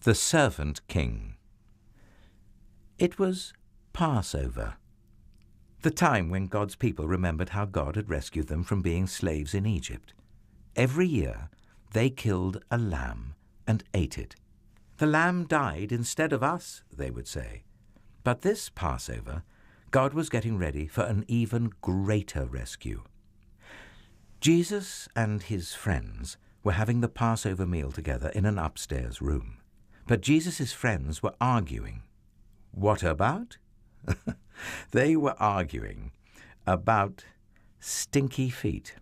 The Servant King. It was Passover, the time when God's people remembered how God had rescued them from being slaves in Egypt. Every year, they killed a lamb and ate it. The lamb died instead of us, they would say. But this Passover, God was getting ready for an even greater rescue. Jesus and his friends were having the Passover meal together in an upstairs room. But Jesus' friends were arguing. What about? They were arguing about stinky feet.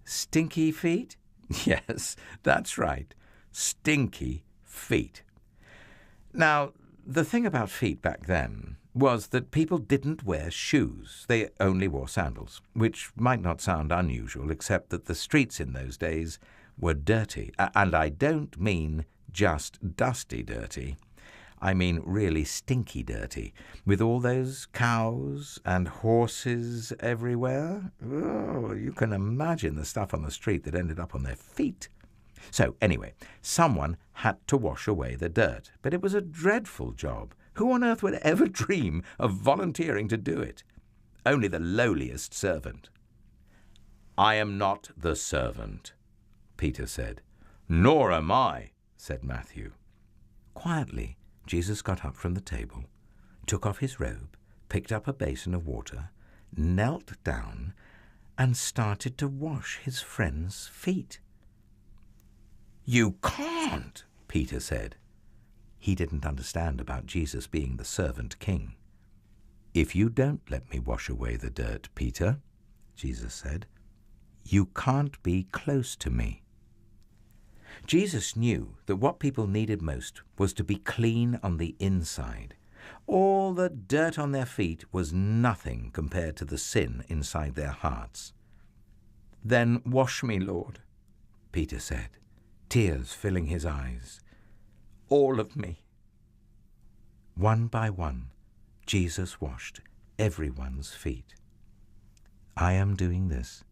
Stinky feet? Yes, that's right. Stinky feet. Now, the thing about feet back then was that people didn't wear shoes. They only wore sandals, which might not sound unusual, except that the streets in those days were dirty. And I don't mean just dusty dirty. I mean really stinky dirty, with all those cows and horses everywhere. Oh, you can imagine the stuff on the street that ended up on their feet. So anyway, someone had to wash away the dirt, but it was a dreadful job. Who on earth would ever dream of volunteering to do it? Only the lowliest servant. "I am not the servant," Peter said. "Nor am I," said Matthew. Quietly, Jesus got up from the table, took off his robe, picked up a basin of water, knelt down, and started to wash his friends' feet. "You can't," Peter said. He didn't understand about Jesus being the servant king. "If you don't let me wash away the dirt, Peter," Jesus said, "you can't be close to me." Jesus knew that what people needed most was to be clean on the inside. All the dirt on their feet was nothing compared to the sin inside their hearts. "Then wash me, Lord," Peter said, tears filling his eyes. "All of me." One by one, Jesus washed everyone's feet. "I am doing this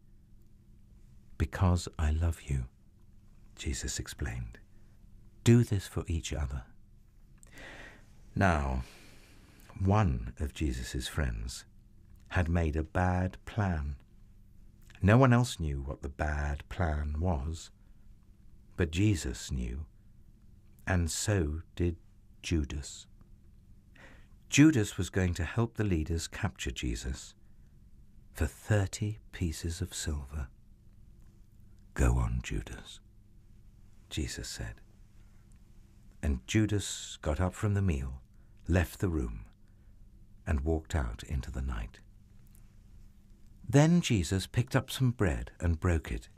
because I love you," Jesus explained. "Do this for each other." Now, one of Jesus' friends had made a bad plan. No one else knew what the bad plan was, but Jesus knew, and so did Judas. Judas was going to help the leaders capture Jesus for 30 pieces of silver. "Go on, Judas," Jesus said. And Judas got up from the meal, left the room, and walked out into the night. Then Jesus picked up some bread and broke it.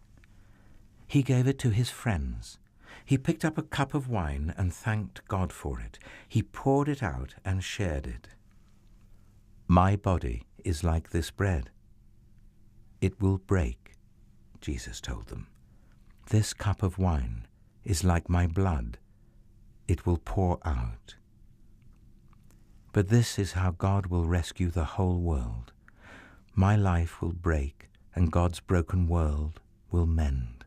He gave it to his friends. He picked up a cup of wine and thanked God for it. He poured it out and shared it. "My body is like this bread. It will break," Jesus told them. "This cup of wine is like my blood. It will pour out. But this is how God will rescue the whole world. My life will break, and God's broken world will mend.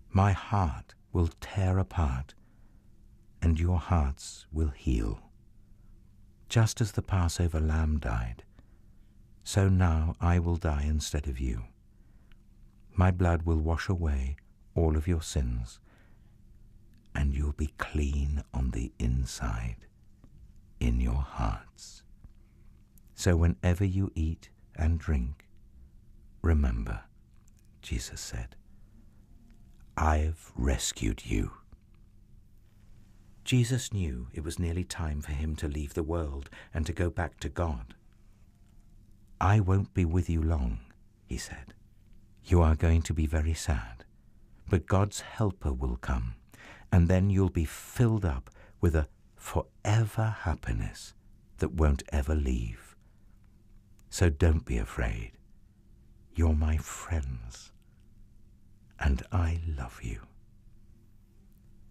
My heart will tear apart, and your hearts will heal. Just as the Passover lamb died, so now I will die instead of you. My blood will wash away all of your sins, and you'll be clean on the inside, in your hearts. So whenever you eat and drink, remember," Jesus said, "I've rescued you." Jesus knew it was nearly time for him to leave the world and to go back to God. "I won't be with you long," he said. "You are going to be very sad, but God's helper will come, and then you'll be filled up with a forever happiness that won't ever leave. So don't be afraid. You're my friends, and I love you."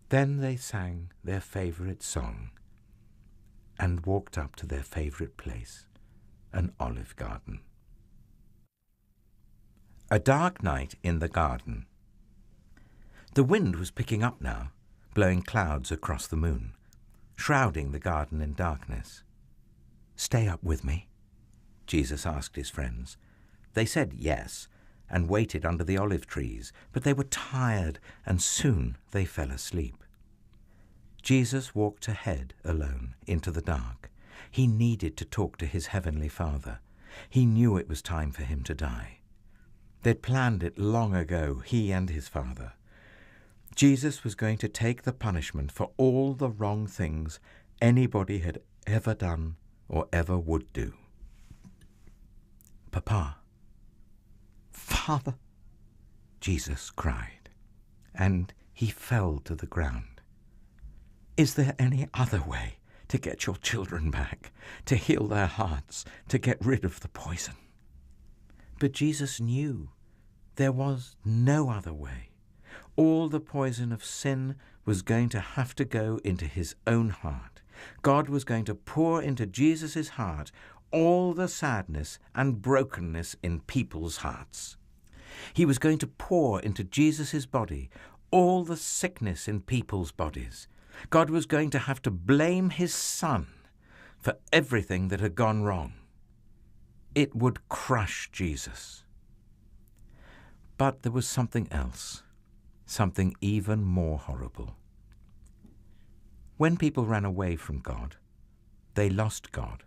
Then they sang their favorite song and walked up to their favorite place, an olive garden. A dark night in the garden. The wind was picking up now, blowing clouds across the moon. shrouding the garden in darkness. "Stay up with me?" Jesus asked his friends. They said yes, and waited under the olive trees, but they were tired, and soon they fell asleep. Jesus walked ahead alone into the dark. He needed to talk to his heavenly Father. He knew it was time for him to die. They'd planned it long ago, he and his Father. Jesus was going to take the punishment for all the wrong things anybody had ever done or ever would do. "Papa, Father," Jesus cried, and he fell to the ground. "Is there any other way to get your children back, to heal their hearts, to get rid of the poison?" But Jesus knew there was no other way. All the poison of sin was going to have to go into his own heart. God was going to pour into Jesus' heart all the sadness and brokenness in people's hearts. He was going to pour into Jesus' body all the sickness in people's bodies. God was going to have to blame his Son for everything that had gone wrong. It would crush Jesus. But there was something else, something even more horrible. When people ran away from God, they lost God.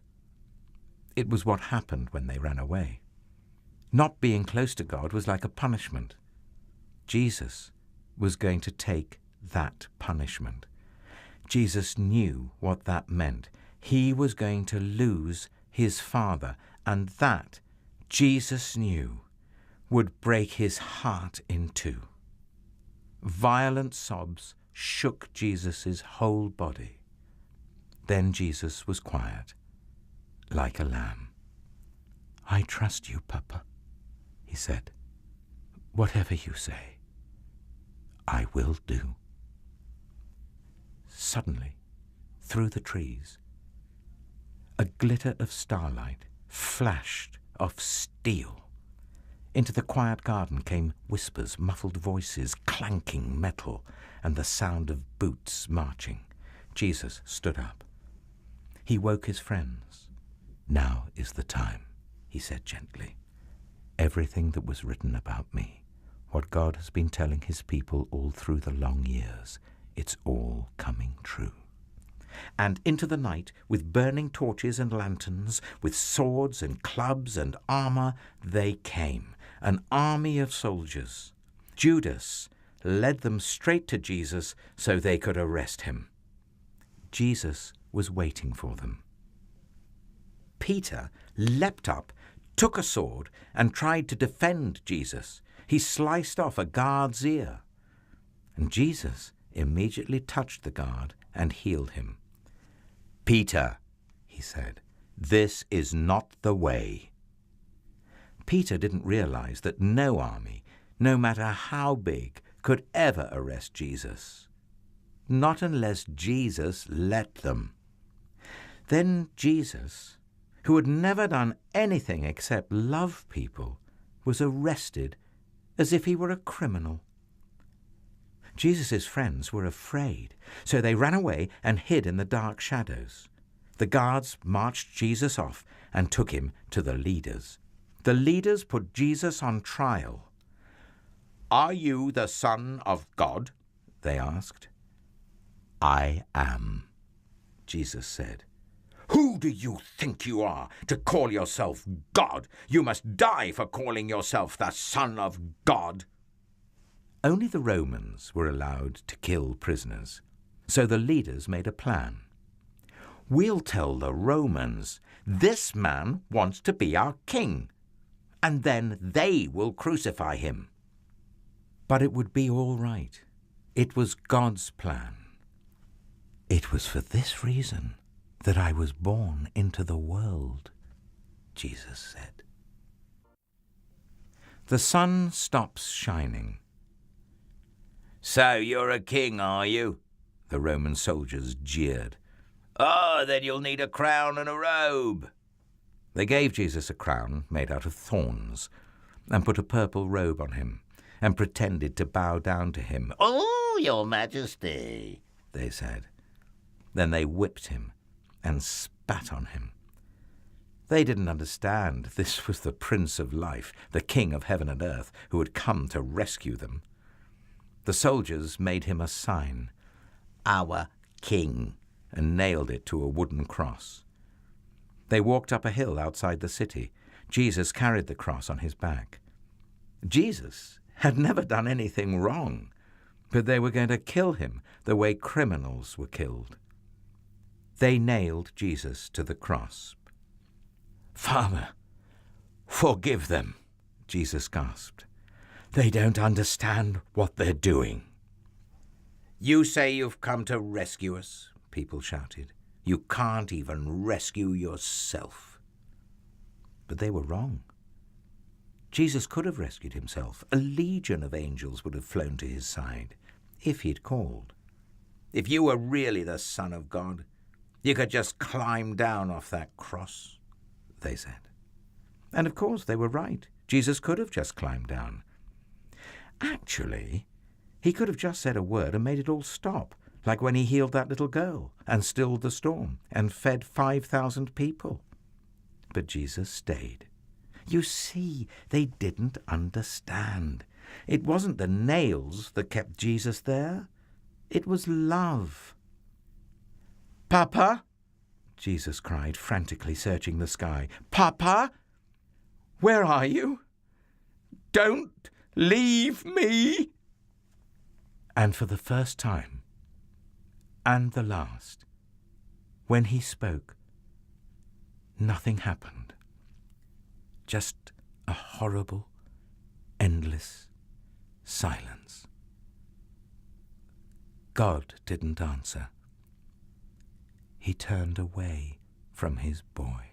It was what happened when they ran away. Not being close to God was like a punishment. Jesus was going to take that punishment. Jesus knew what that meant. He was going to lose his Father, and that, Jesus knew, would break his heart in two. Violent sobs shook Jesus' whole body. Then Jesus was quiet, like a lamb. "I trust you, Papa," he said. "Whatever you say, I will do." Suddenly, through the trees, a glitter of starlight flashed off steel. Into the quiet garden came whispers, muffled voices, clanking metal, and the sound of boots marching. Jesus stood up. He woke his friends. "Now is the time," he said gently. "Everything that was written about me, what God has been telling his people all through the long years, it's all coming true." And into the night, with burning torches and lanterns, with swords and clubs and armor, they came, an army of soldiers. Judas led them straight to Jesus so they could arrest him. Jesus was waiting for them. Peter leapt up, took a sword, and tried to defend Jesus. He sliced off a guard's ear, and Jesus immediately touched the guard and healed him. "Peter," he said, "this is not the way." Peter didn't realize that no army, no matter how big, could ever arrest Jesus. Not unless Jesus let them. Then Jesus, who had never done anything except love people, was arrested as if he were a criminal. Jesus' friends were afraid, so they ran away and hid in the dark shadows. The guards marched Jesus off and took him to the leaders. The leaders put Jesus on trial. "Are you the Son of God?" they asked. "I am," Jesus said. "Who do you think you are to call yourself God? You must die for calling yourself the Son of God." Only the Romans were allowed to kill prisoners, so the leaders made a plan. "We'll tell the Romans, this man wants to be our king, and then they will crucify him." But it would be all right. It was God's plan. "It was for this reason that I was born into the world," Jesus said. The sun stops shining. "So you're a king, are you?" the Roman soldiers jeered. "Oh, then you'll need a crown and a robe." They gave Jesus a crown made out of thorns and put a purple robe on him and pretended to bow down to him. "Oh, your Majesty," they said. Then they whipped him and spat on him. They didn't understand this was the Prince of Life, the King of heaven and earth, who had come to rescue them. The soldiers made him a sign, "Our King," and nailed it to a wooden cross. They walked up a hill outside the city. Jesus carried the cross on his back. Jesus had never done anything wrong, but they were going to kill him the way criminals were killed. They nailed Jesus to the cross. "Father, forgive them," Jesus gasped. "They don't understand what they're doing." "You say you've come to rescue us," people shouted. "You can't even rescue yourself." But they were wrong. Jesus could have rescued himself. A legion of angels would have flown to his side if he'd called. "If you were really the Son of God, you could just climb down off that cross," they said. And of course they were right. Jesus could have just climbed down. Actually, he could have just said a word and made it all stop, like when he healed that little girl and stilled the storm and fed 5,000 people. But Jesus stayed. You see, they didn't understand. It wasn't the nails that kept Jesus there. It was love. "Papa," Jesus cried, frantically searching the sky. "Papa, where are you? Don't leave me!" And for the first time, and the last, when he spoke, nothing happened. Just a horrible, endless silence. God didn't answer. He turned away from his boy.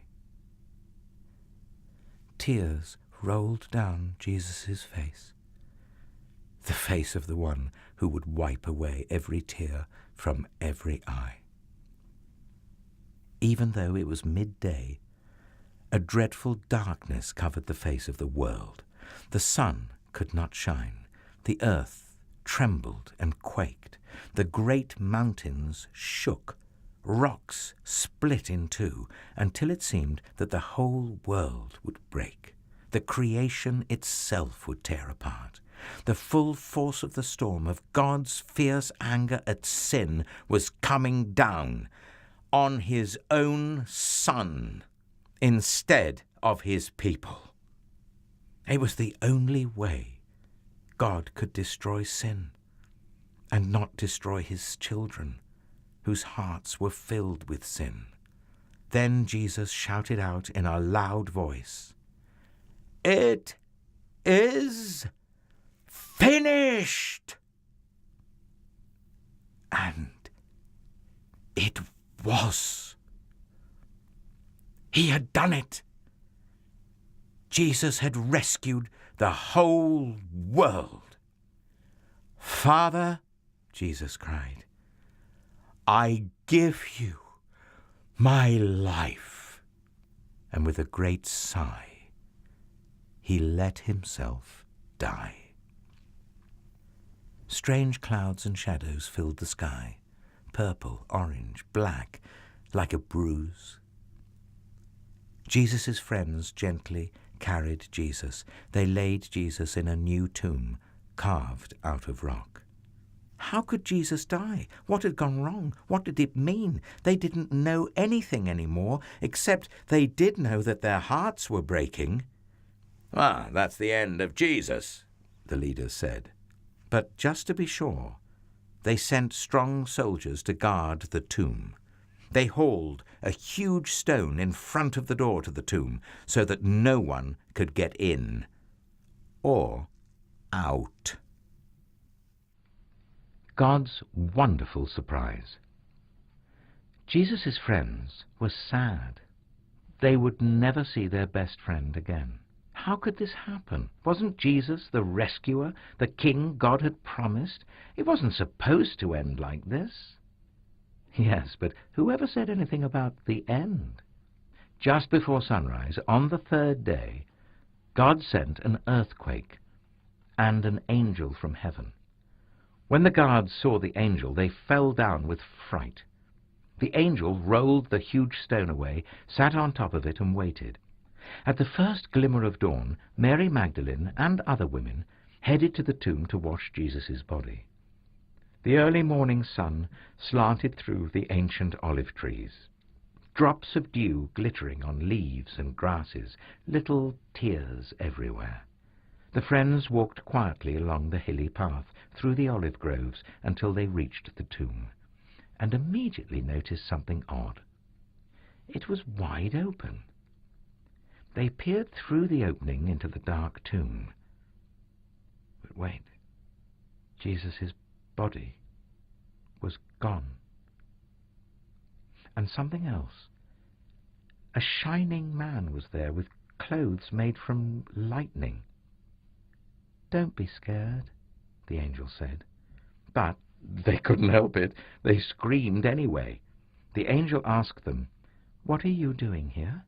Tears rolled down Jesus' face, the face of the one who would wipe away every tear from every eye. Even though it was midday, a dreadful darkness covered the face of the world. The sun could not shine. The earth trembled and quaked. The great mountains shook. Rocks split in two until it seemed that the whole world would break. The creation itself would tear apart. The full force of the storm of God's fierce anger at sin was coming down on his own Son instead of his people. It was the only way God could destroy sin and not destroy his children, whose hearts were filled with sin. Then Jesus shouted out in a loud voice, "It is finished!" And it was. He had done it. Jesus had rescued the whole world. "Father," Jesus cried, "I give you my life." And with a great sigh, he let himself die. Strange clouds and shadows filled the sky, purple, orange, black, like a bruise. Jesus' friends gently carried Jesus. They laid Jesus in a new tomb, carved out of rock. How could Jesus die? What had gone wrong? What did it mean? They didn't know anything anymore, except they did know that their hearts were breaking. "Ah, that's the end of Jesus," the leaders said. But just to be sure, they sent strong soldiers to guard the tomb. They hauled a huge stone in front of the door to the tomb so that no one could get in or out. God's wonderful surprise. Jesus' friends were sad. They would never see their best friend again. How could this happen? Wasn't Jesus the rescuer, the king God had promised? It wasn't supposed to end like this. Yes, but whoever said anything about the end? Just before sunrise, on the third day, God sent an earthquake and an angel from heaven. When the guards saw the angel, they fell down with fright. The angel rolled the huge stone away, sat on top of it, and waited. At the first glimmer of dawn, Mary Magdalene and other women headed to the tomb to wash Jesus' body. The early morning sun slanted through the ancient olive trees, drops of dew glittering on leaves and grasses, little tears everywhere. The friends walked quietly along the hilly path through the olive groves until they reached the tomb, and immediately noticed something odd. It was wide open. They peered through the opening into the dark tomb. But wait, Jesus' body was gone. And something else. A shining man was there with clothes made from lightning. "Don't be scared," the angel said. But they couldn't help it. They screamed anyway. The angel asked them, "What are you doing here?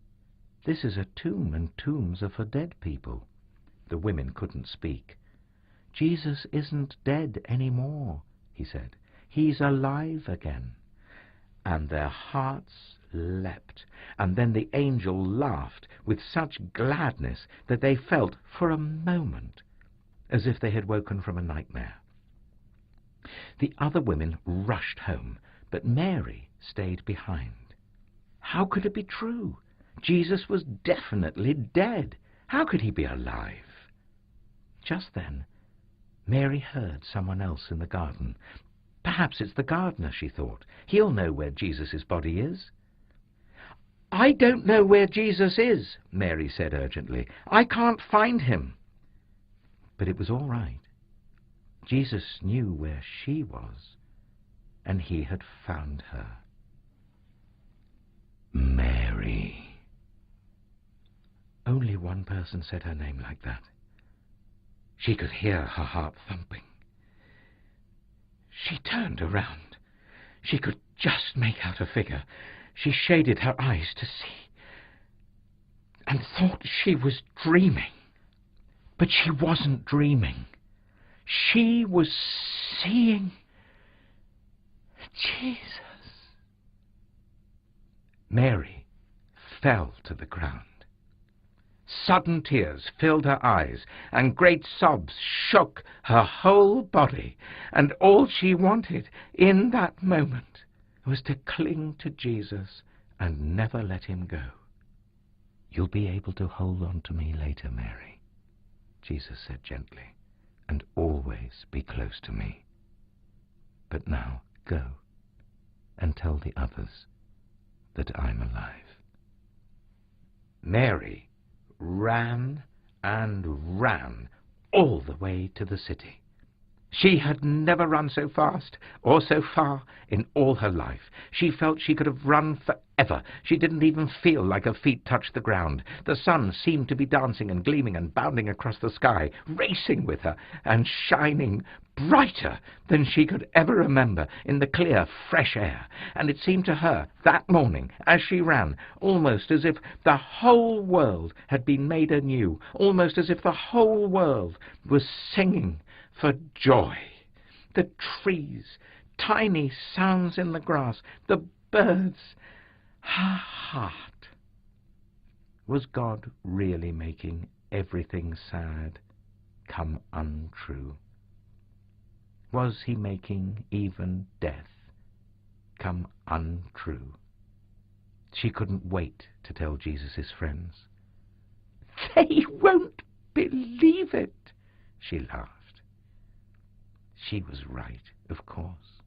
This is a tomb, and tombs are for dead people." The women couldn't speak. "Jesus isn't dead anymore," he said. "He's alive again." And their hearts leapt, and then the angel laughed with such gladness that they felt for a moment as if they had woken from a nightmare. The other women rushed home, but Mary stayed behind. How could it be true? Jesus was definitely dead. How could he be alive? Just then, Mary heard someone else in the garden. Perhaps it's the gardener, she thought. He'll know where Jesus' body is. "I don't know where Jesus is," Mary said urgently. "I can't find him." But it was all right. Jesus knew where she was, and he had found her. Mary. Only one person said her name like that. She could hear her heart thumping. She turned around. She could just make out a figure. She shaded her eyes to see, and thought she was dreaming. But she wasn't dreaming. She was seeing Jesus. Mary fell to the ground. Sudden tears filled her eyes, and great sobs shook her whole body, and all she wanted in that moment was to cling to Jesus and never let him go. "You'll be able to hold on to me later, Mary," Jesus said gently, "and always be close to me. But now go and tell the others that I'm alive." Mary ran and ran all the way to the city. She had never run so fast or so far in all her life. She felt she could have run forever. She didn't even feel like her feet touched the ground. The sun seemed to be dancing and gleaming and bounding across the sky, racing with her and shining brighter than she could ever remember in the clear, fresh air. And it seemed to her that morning, as she ran, almost as if the whole world had been made anew, almost as if the whole world was singing for joy. The trees, tiny sounds in the grass, the birds, her heart. Was God really making everything sad come untrue? Was he making even death come untrue? She couldn't wait to tell Jesus' friends. "They won't believe it," she laughed. She was right, of course.